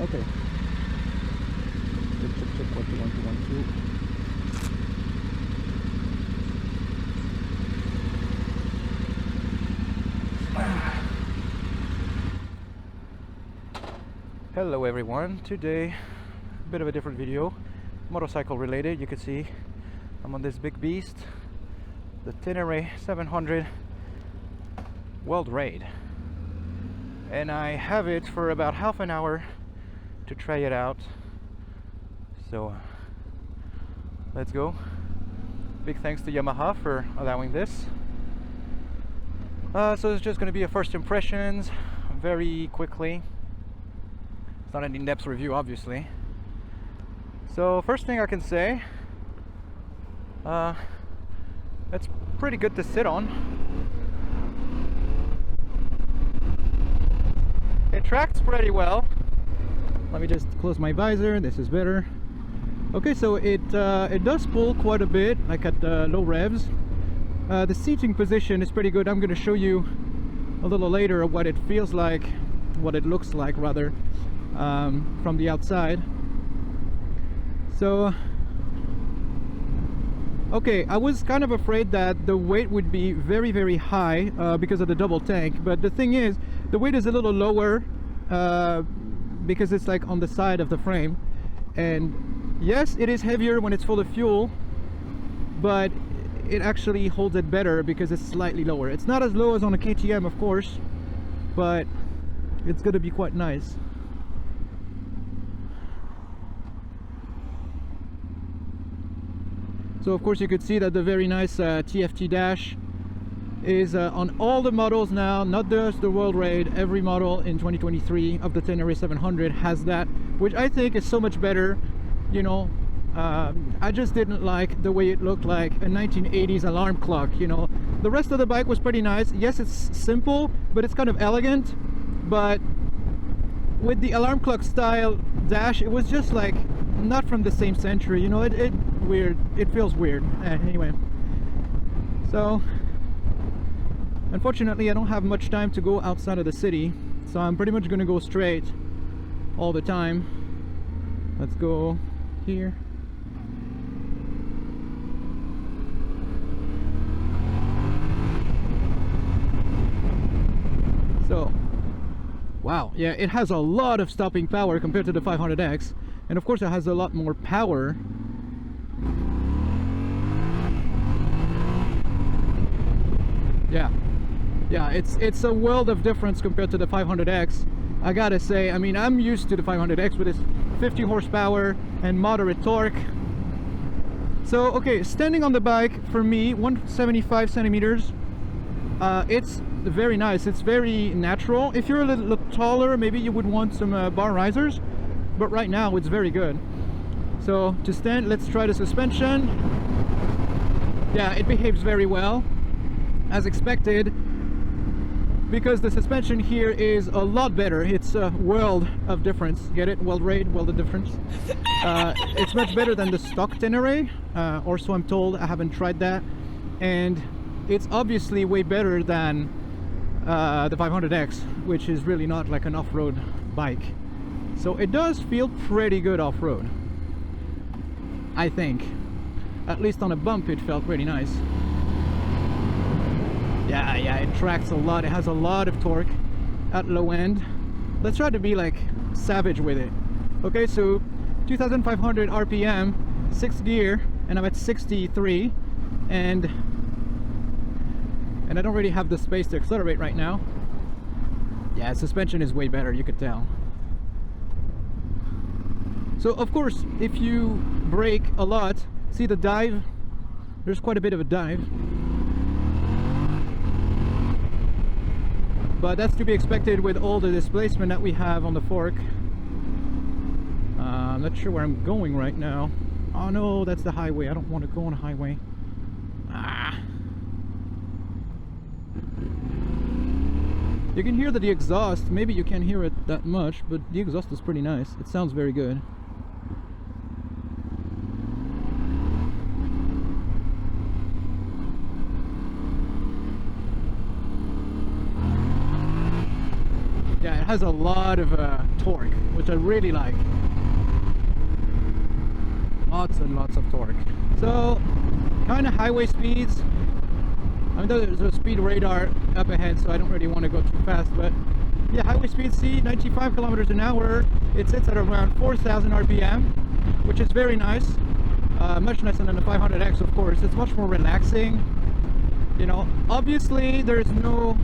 Okay. Check. 1, 2, 1, 2, 1, 2. Hello everyone. Today, a bit of a different video, motorcycle related. You can see I'm on this big beast, the Tenere 700 World Raid, and I have it for about half an hour to try it out. So let's go. Big thanks to Yamaha for allowing this. So it's just going to be a first impressions very quickly. It's not an in-depth review, obviously. So first thing I can say, it's pretty good to sit on. It tracks pretty well. Let me just close my visor. This is better. Okay, so it does pull quite a bit, like at low revs. The seating position is pretty good. I'm going to show you a little later what it feels like, what it looks like rather, from the outside. So, okay, I was kind of afraid that the weight would be very, very high because of the double tank. But the thing is, the weight is a little lower because it's like on the side of the frame. And yes, it is heavier when it's full of fuel, but it actually holds it better because it's slightly lower. It's not as low as on a KTM, of course, but it's going to be quite nice. So of course you could see that the very nice TFT dash is on all the models now, not just the World Raid. Every model in 2023 of the Tenere 700 has that, which I think is so much better. You know, I just didn't like the way it looked like a 1980s alarm clock. You know, the rest of the bike was pretty nice. Yes, it's simple, but it's kind of elegant. But with the alarm clock style dash, it was just like not from the same century. You know, it feels weird. Anyway, so unfortunately I don't have much time to go outside of the city, so I'm pretty much gonna go straight all the time. Let's go here. So wow, yeah, it has a lot of stopping power compared to the 500X, and of course it has a lot more power. Yeah, it's a world of difference compared to the 500X. I gotta say, I mean, I'm used to the 500X with its 50 horsepower and moderate torque. So, okay, standing on the bike, for me, 175 centimeters, it's very nice. It's very natural. If you're a little taller, maybe you would want some bar risers, but right now it's very good. So, to stand, let's try the suspension. Yeah, it behaves very well, as expected, because the suspension here is a lot better. It's a world of difference. Get it? World Raid, world of difference. It's much better than the stock Tenere, or so I'm told. I haven't tried that, and it's obviously way better than the 500X, which is really not like an off-road bike. So it does feel pretty good off-road, I think. At least on a bump it felt pretty nice. Yeah, it tracks a lot. It has a lot of torque at low end. Let's try to be like savage with it. Okay, so 2500 RPM, 6th gear, and I'm at 63, and I don't really have the space to accelerate right now. Yeah, suspension is way better, you could tell. So of course, if you brake a lot, see the dive? There's quite a bit of a dive. But that's to be expected with all the displacement that we have on the fork. I'm not sure where I'm going right now. Oh no, that's the highway. I don't want to go on a highway. You can hear the exhaust. Maybe you can't hear it that much, but the exhaust is pretty nice. It sounds very good. has a lot of torque, which I really like. Lots and lots of torque. So kind of highway speeds. I mean, there's a speed radar up ahead, so I don't really want to go too fast, but yeah, highway speed, see, 95 kilometers an hour. It sits at around 4,000 RPM, which is very nice. Much nicer than the 500X, of course. It's much more relaxing. You know, obviously there's no,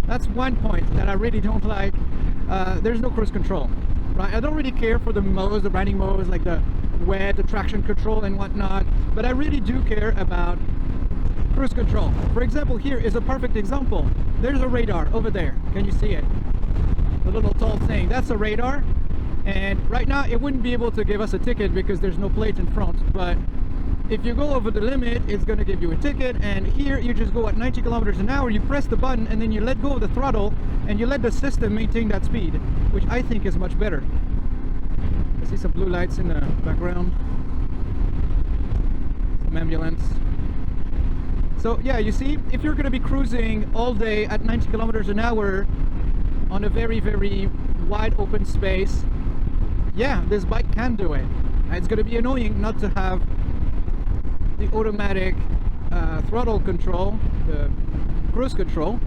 that's one point that I really don't like. There's no cruise control, right? I don't really care for the modes, the riding modes, like the wet, the traction control and whatnot, but I really do care about cruise control. For example, here is a perfect example. There's a radar over there. Can you see it? The little tall thing, that's a radar. And right now it wouldn't be able to give us a ticket because there's no plate in front, but if you go over the limit, it's going to give you a ticket. And here you just go at 90 kilometers an hour, you press the button and then you let go of the throttle and you let the system maintain that speed, which I think is much better. I see some blue lights in the background, some ambulance. So yeah, you see, if you're going to be cruising all day at 90 kilometers an hour on a very, very wide open space, yeah, this bike can do it. It's going to be annoying not to have the automatic throttle control, the cruise control,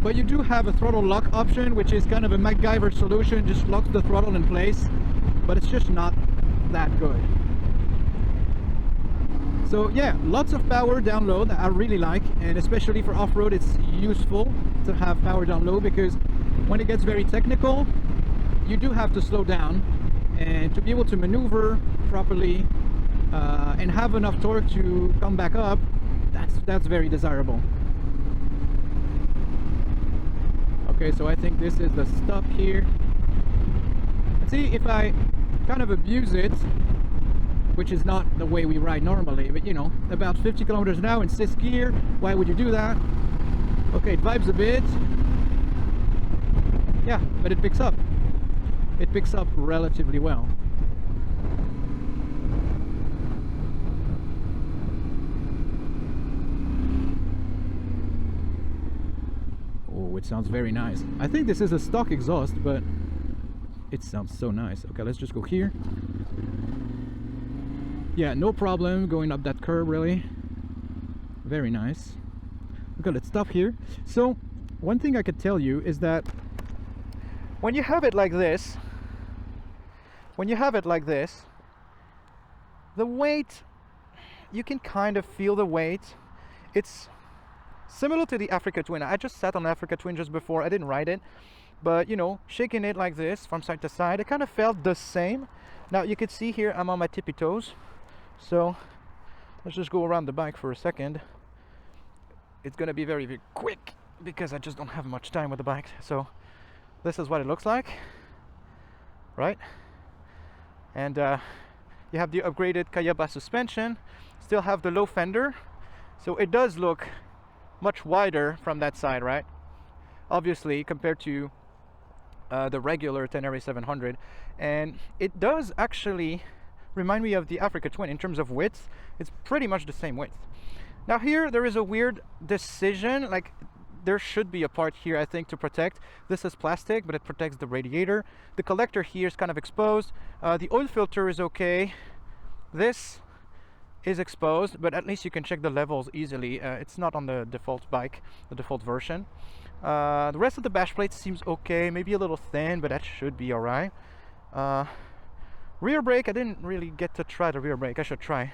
but you do have a throttle lock option, which is kind of a MacGyver solution, just locks the throttle in place, but it's just not that good. So yeah, lots of power down low that I really like, and especially for off-road it's useful to have power down low, because when it gets very technical you do have to slow down, and to be able to maneuver properly and have enough torque to come back up, that's very desirable. Okay, so I think this is the stop here. Let's see if I kind of abuse it, which is not the way we ride normally, but you know, about 50 kilometers an hour in 6th gear. Why would you do that? Okay, it vibes a bit. Yeah, but it picks up. It picks up relatively well. Oh, it sounds very nice. I think this is a stock exhaust, but it sounds so nice. Okay, let's just go here. Yeah, no problem going up that curb, really. Very nice. Okay, let's stop here. So, one thing I could tell you is that when you have it like this, the weight, you can kind of feel the weight. It's similar to the Africa Twin. I just sat on the Africa Twin just before. I didn't ride it, but you know, shaking it like this from side to side, it kind of felt the same. Now you can see here I'm on my tippy toes, so let's just go around the bike for a second. It's gonna be very, very quick because I just don't have much time with the bike. So this is what it looks like, right? And you have the upgraded Kayaba suspension, still have the low fender, so it does look much wider from that side, right? Obviously compared to the regular Tenere 700, and it does actually remind me of the Africa Twin in terms of width. It's pretty much the same width. Now here there is a weird decision, like there should be a part here, I think, to protect. This is plastic, but it protects the radiator. The collector here is kind of exposed. The oil filter is okay. This is exposed, but at least you can check the levels easily. It's not on the default bike, the default version. The rest of the bash plate seems okay, maybe a little thin, but that should be alright. Rear brake, I didn't really get to try the rear brake. I should try.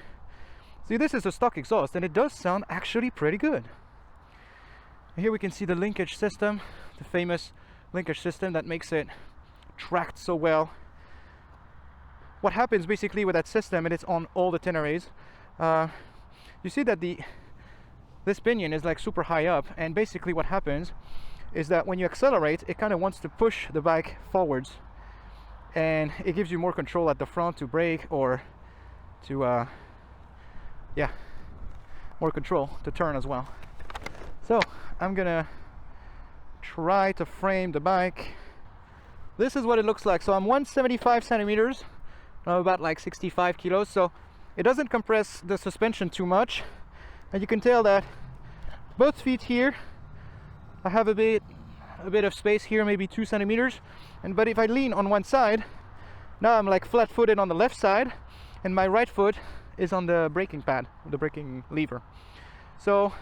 See, this is a stock exhaust, and it does sound actually pretty good. Here we can see the linkage system, the famous linkage system that makes it tracked so well. What happens basically with that system, and it's on all the Teneres, you see that this pinion is like super high up, and basically what happens is that when you accelerate, it kind of wants to push the bike forwards, and it gives you more control at the front to brake, or to yeah, more control to turn as well. So I'm gonna try to frame the bike. This is what it looks like. So I'm 175 centimeters, about like 65 kilos, so it doesn't compress the suspension too much, and you can tell that both feet here I have a bit a bit of space here, maybe 2 centimeters. But if I lean on one side, now I'm like flat-footed on the left side, and my right foot is on the braking pad, the braking lever. So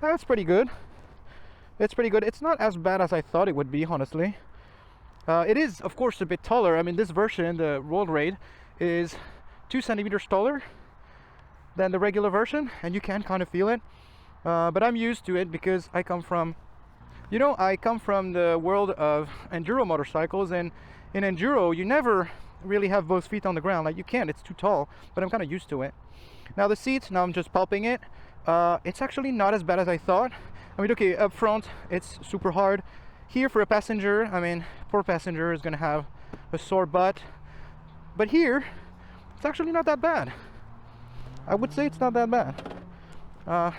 that's pretty good. It's pretty good. It's not as bad as I thought it would be, honestly. It is, of course, a bit taller. I mean, this version, the road raid, is 2 centimeters taller than the regular version, and you can kind of feel it. But I'm used to it because I come from, you know, I come from the world of enduro motorcycles, and in enduro you never really have both feet on the ground. Like, you can't, it's too tall, but I'm kind of used to it. Now the seat, now I'm just pulping it. It's actually not as bad as I thought. I mean, okay, up front it's super hard. Here for a passenger, I mean, poor passenger is gonna have a sore butt. But here, it's actually not that bad. I would say it's not that bad.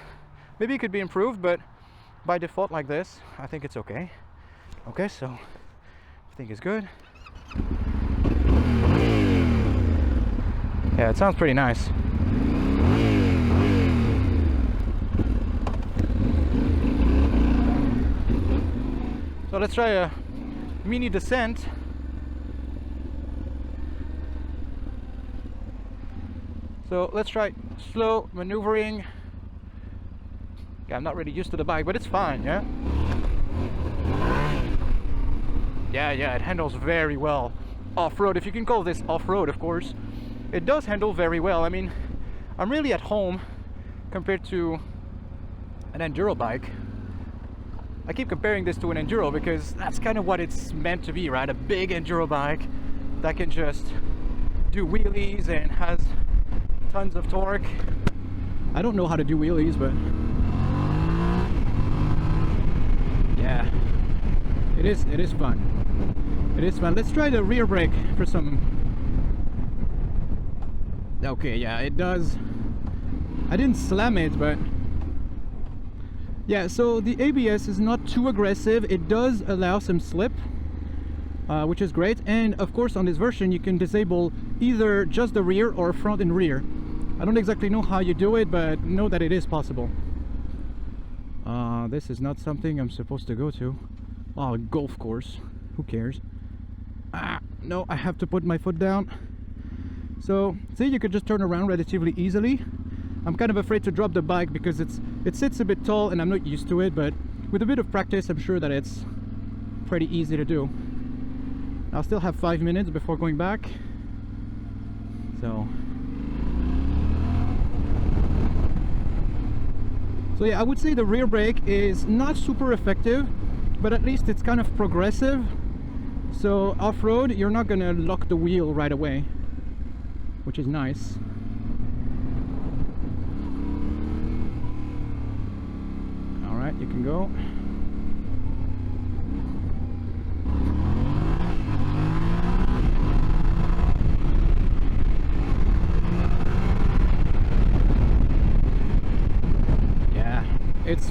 Maybe it could be improved, but by default like this, I think it's okay. Okay, so I think it's good. Yeah, it sounds pretty nice. So let's try a mini descent. So let's try slow maneuvering. Yeah, I'm not really used to the bike, but it's fine, yeah? Yeah, it handles very well. Off-road, if you can call this off-road, of course. It does handle very well. I mean, I'm really at home compared to an enduro bike. I keep comparing this to an enduro because that's kind of what it's meant to be, right? A big enduro bike that can just do wheelies and has tons of torque. I don't know how to do wheelies, but yeah, it is fun. It is fun. Let's try the rear brake for some. Okay, yeah, it does. I didn't slam it, but yeah, so the ABS is not too aggressive. It does allow some slip, which is great. And of course on this version you can disable either just the rear or front and rear. I don't exactly know how you do it, but know that it is possible. This is not something I'm supposed to go to. Oh, a golf course. Who cares? No, I have to put my foot down. So, see, you could just turn around relatively easily. I'm kind of afraid to drop the bike because it sits a bit tall and I'm not used to it, but with a bit of practice I'm sure that it's pretty easy to do. I'll still have 5 minutes before going back. So yeah, I would say the rear brake is not super effective, but at least it's kind of progressive. So off-road, you're not gonna lock the wheel right away, which is nice. Alright, you can go.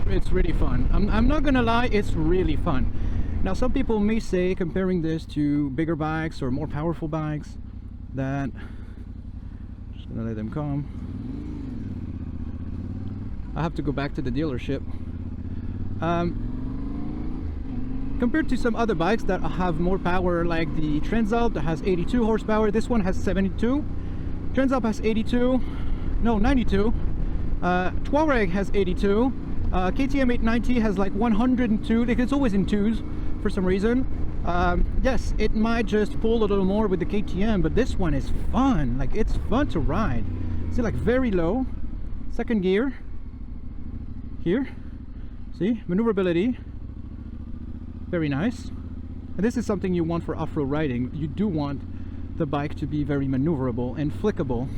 It's really fun. I'm not gonna lie, it's really fun. Now some people may say, comparing this to bigger bikes or more powerful bikes, that just gonna let them come. I have to go back to the dealership. Compared to some other bikes that have more power, like the Transalp that has 82 horsepower, this one has 72. Transalp has 82, no, 92. Touareg has 82. KTM 890 has like 102. Like, it's always in twos for some reason. Yes, it might just pull a little more with the KTM, but this one is fun. Like, it's fun to ride. See, like very low, second gear here. See, maneuverability, very nice. And this is something you want for off-road riding. You do want the bike to be very maneuverable and flickable.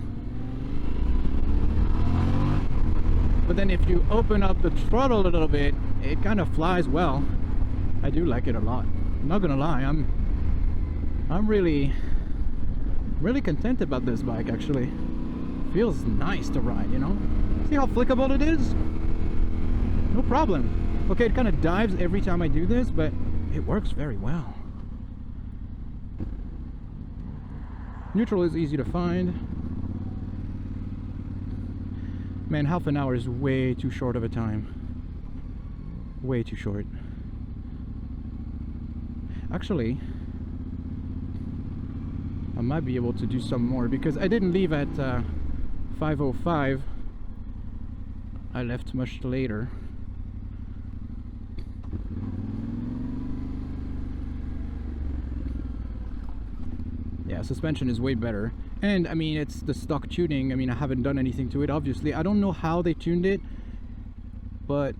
But then if you open up the throttle a little bit, it kind of flies well. I do like it a lot. I'm not gonna lie, I'm really content about this bike actually. Feels nice to ride, you know? See how flickable it is? No problem. Okay, it kind of dives every time I do this, but it works very well. Neutral is easy to find. Man, half an hour is way too short of a time. Way too short. Actually, I might be able to do some more because I didn't leave at 5:05. I left much later. Yeah, suspension is way better. And I mean, it's the stock tuning. I mean, I haven't done anything to it, obviously. I don't know how they tuned it, but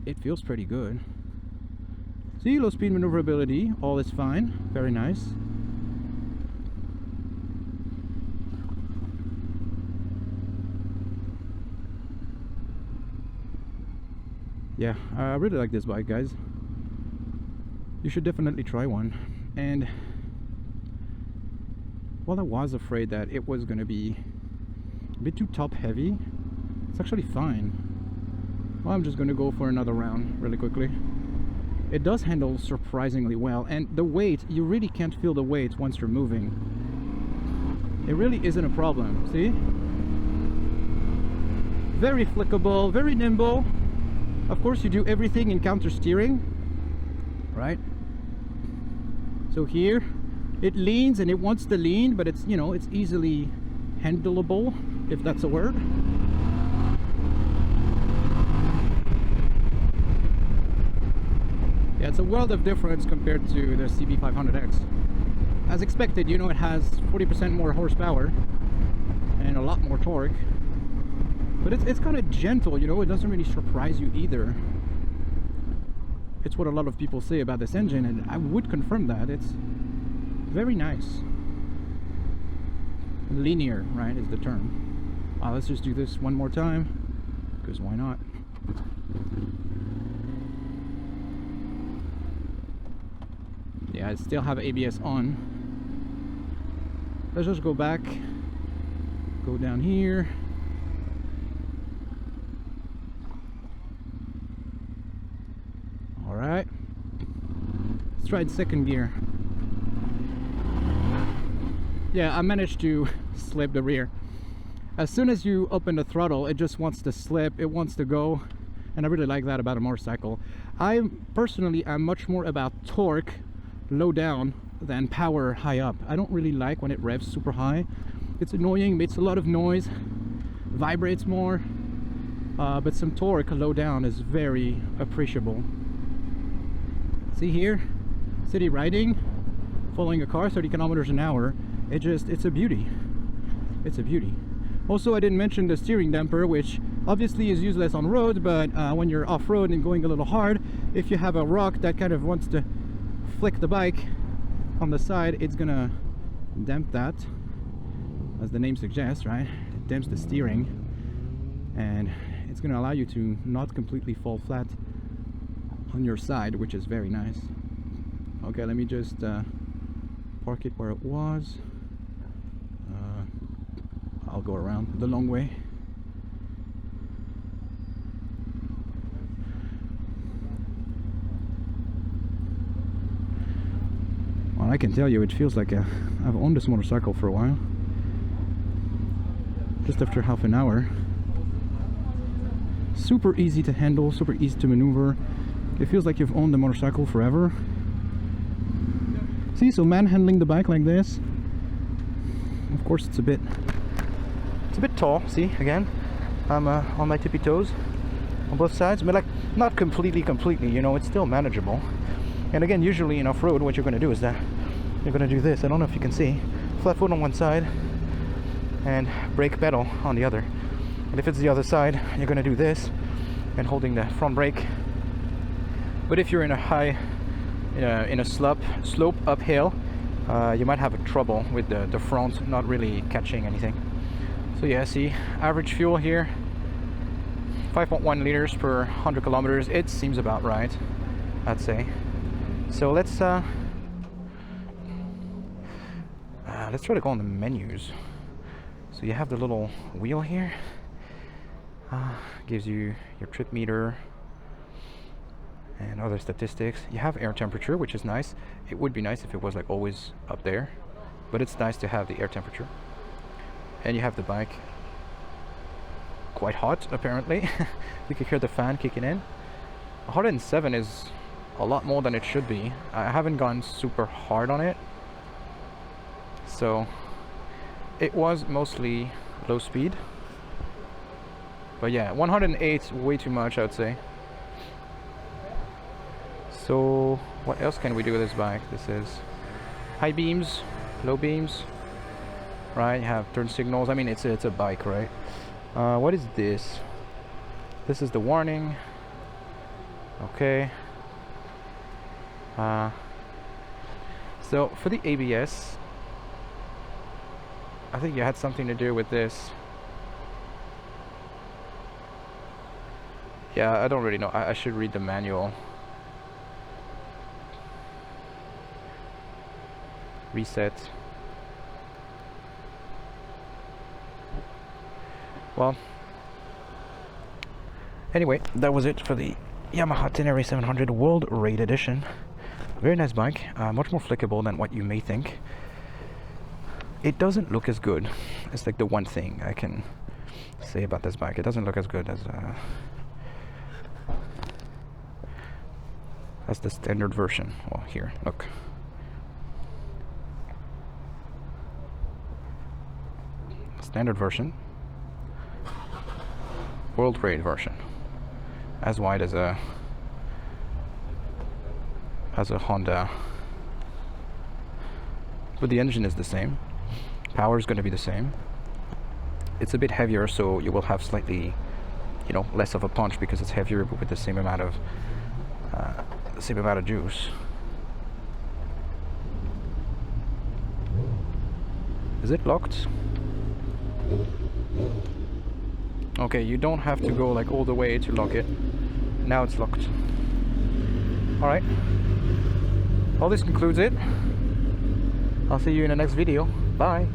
it feels pretty good. See, low speed maneuverability, all is fine. Very nice. Yeah, I really like this bike, guys. You should definitely try one. And well, I was afraid that it was gonna be a bit too top heavy. It's actually fine. Well, I'm just gonna go for another round really quickly. It does handle surprisingly well, and the weight, you really can't feel the weight once you're moving. It really isn't a problem, see? Very flickable, very nimble. Of course, you do everything in counter steering, right? So here, it leans and it wants to lean, but it's, you know, it's easily handleable, if that's a word. Yeah, it's a world of difference compared to the CB500X. As expected, you know, it has 40% more horsepower and a lot more torque. But it's kind of gentle, you know, it doesn't really surprise you either. It's what a lot of people say about this engine, and I would confirm that. It's very nice. Linear, right, is the term. Let's just do this one more time, because why not? Yeah, I still have ABS on. Let's just go back, go down here. All right, let's try second gear. Yeah, I managed to slip the rear. As soon as you open the throttle, it just wants to slip, it wants to go, and I really like that about a motorcycle. I'm much more about torque low down than power high up. I don't really like when it revs super high. It's annoying, makes a lot of noise, vibrates more, but some torque low down is very appreciable. See here, city riding, following a car 30 kilometers an hour. It's a beauty. It's a beauty. Also, I didn't mention the steering damper, which obviously is useless on road, but when you're off-road and going a little hard, if you have a rock that kind of wants to flick the bike on the side, it's gonna damp that, as the name suggests, right? It damps the steering, and it's gonna allow you to not completely fall flat on your side, which is very nice. Okay, let me just park it where it was. I'll go around the long way. Well, I can tell you, it feels like I've owned this motorcycle for a while. Just after half an hour. Super easy to handle, super easy to maneuver. It feels like you've owned the motorcycle forever. See, so manhandling the bike like this. Of course, it's a bit tall. See, again, I'm on my tippy toes on both sides, but like not completely, you know, it's still manageable. And again, usually in off-road, what you're going to do is that you're going to do this. I don't know if you can see, flat foot on one side and brake pedal on the other. And if it's the other side, you're going to do this and holding the front brake. But if you're in a high, in a slope uphill, you might have trouble with the front not really catching anything. So yeah, see, average fuel here, 5.1 liters per 100 kilometers. It seems about right, I'd say. So let's try to go on the menus. So you have the little wheel here, gives you your trip meter and other statistics. You have air temperature, which is nice. It would be nice if it was like always up there, but it's nice to have the air temperature. And you have the bike, quite hot apparently. You can hear the fan kicking in. 107 is a lot more than it should be. I haven't gone super hard on it, so it was mostly low speed. But yeah, 108 way too much, I would say. So what else can we do with this bike? This is high beams, low beams, right? You have turn signals. I mean, it's a bike, right? What is this? This is the warning. Okay. So for the ABS, I think you had something to do with this. Yeah, I don't really know. I should read the manual. Reset. Well, anyway, that was it for the Yamaha Tenere 700 World Raid Edition. Very nice bike, much more flickable than what you may think. It doesn't look as good. It's like the one thing I can say about this bike. It doesn't look as good as the standard version. Well, here, look. Standard version, World Raid version, as wide as a Honda, but the engine is the same. Power is going to be the same. It's a bit heavier, so you will have slightly, you know, less of a punch because it's heavier, but with the same amount of juice. Is it locked? Okay, you don't have to go like all the way to lock it. Now it's locked. Alright. Well, this concludes it. I'll see you in the next video. Bye.